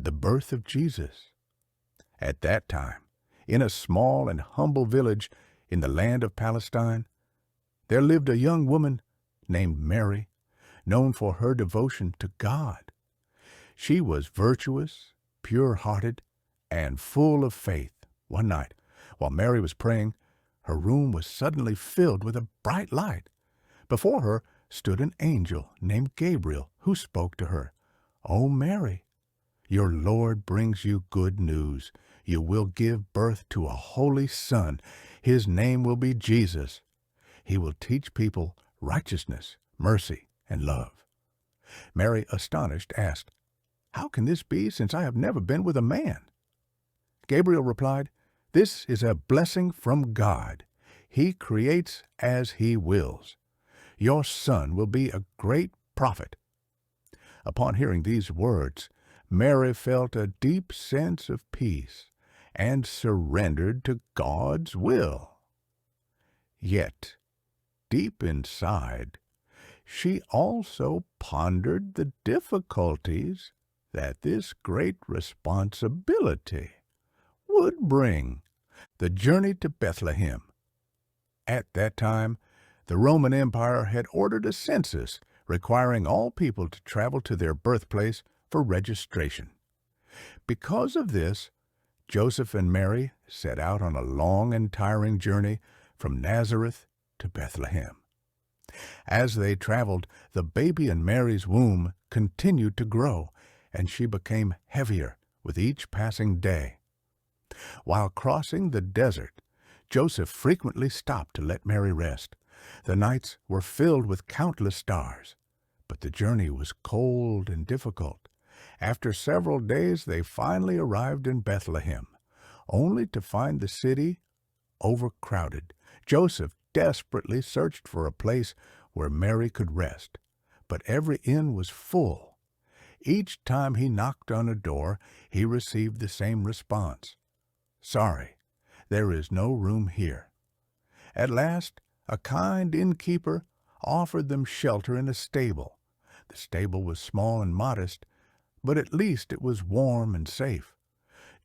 the birth of Jesus. At that time, in a small and humble village in the land of Palestine, there lived a young woman named Mary, known for her devotion to God. She was virtuous, pure-hearted, and full of faith. One night, while Mary was praying, her room was suddenly filled with a bright light. Before her stood an angel named Gabriel, who spoke to her. "O Mary, your Lord brings you good news. You will give birth to a holy son. His name will be Jesus. He will teach people righteousness, mercy, and love." Mary, astonished, asked, "How can this be, since I have never been with a man?" Gabriel replied, "This is a blessing from God. He creates as he wills. Your son will be a great prophet." Upon hearing these words, Mary felt a deep sense of peace and surrendered to God's will. Yet, deep inside, she also pondered the difficulties that this great responsibility would bring. The journey to Bethlehem. At that time, the Roman Empire had ordered a census requiring all people to travel to their birthplace for registration. Because of this, Joseph and Mary set out on a long and tiring journey from Nazareth to Bethlehem. As they traveled, the baby in Mary's womb continued to grow, and she became heavier with each passing day. While crossing the desert, Joseph frequently stopped to let Mary rest. The nights were filled with countless stars, but the journey was cold and difficult. After several days, they finally arrived in Bethlehem, only to find the city overcrowded. Joseph desperately searched for a place where Mary could rest, but every inn was full. Each time he knocked on a door, he received the same response: "Sorry, there is no room here." At last, a kind innkeeper offered them shelter in a stable. The stable was small and modest, but at least it was warm and safe.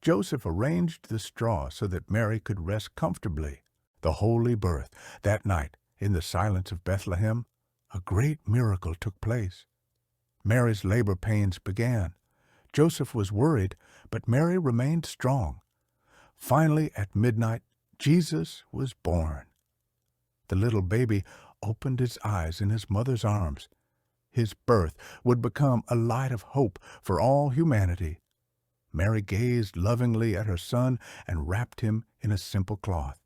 Joseph arranged the straw so that Mary could rest comfortably. The holy birth. That night, in the silence of Bethlehem, a great miracle took place. Mary's labor pains began. Joseph was worried, but Mary remained strong. Finally, at midnight, Jesus was born. The little baby opened his eyes in his mother's arms. His birth would become a light of hope for all humanity. Mary gazed lovingly at her son and wrapped him in a simple cloth.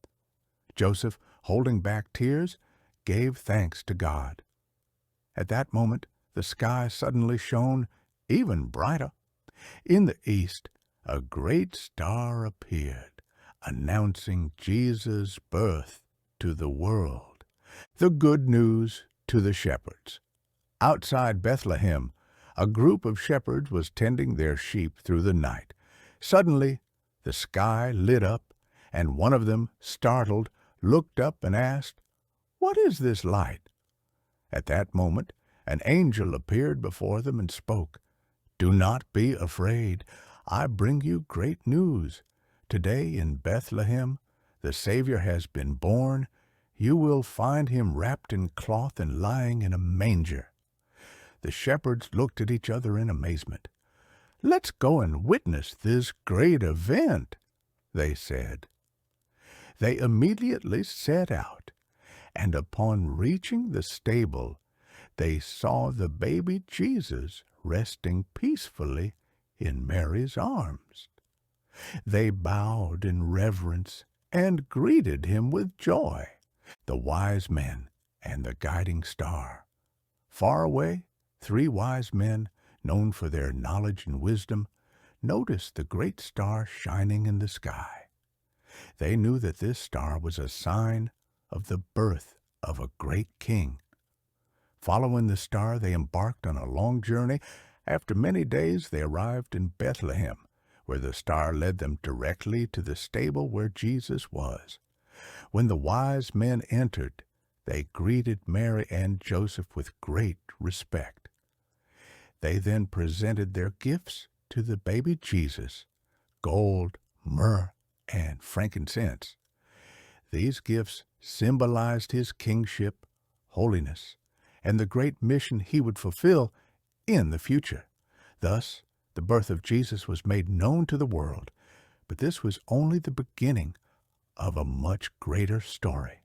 Joseph, holding back tears, gave thanks to God. At that moment, the sky suddenly shone even brighter. In the east, a great star appeared, announcing Jesus' birth to the world. The good news to the shepherds. Outside Bethlehem, a group of shepherds was tending their sheep through the night. Suddenly, the sky lit up, and one of them, startled, looked up and asked, "What is this light?" At that moment, an angel appeared before them and spoke, "Do not be afraid. I bring you great news. Today in Bethlehem, the Savior has been born. You will find him wrapped in cloth and lying in a manger." The shepherds looked at each other in amazement. "Let's go and witness this great event," they said. They immediately set out, and upon reaching the stable, they saw the baby Jesus resting peacefully in Mary's arms. They bowed in reverence and greeted him with joy. The wise men and the guiding star. Far away, 3 wise men, known for their knowledge and wisdom, noticed the great star shining in the sky. They knew that this star was a sign of the birth of a great king. Following the star, they embarked on a long journey. After many days, they arrived in Bethlehem, where the star led them directly to the stable where Jesus was. When the wise men entered, they greeted Mary and Joseph with great respect. They then presented their gifts to the baby Jesus gold, myrrh, and frankincense. These gifts symbolized his kingship, holiness, and the great mission he would fulfill in the future. Thus, the birth of Jesus was made known to the world, but this was only the beginning of a much greater story.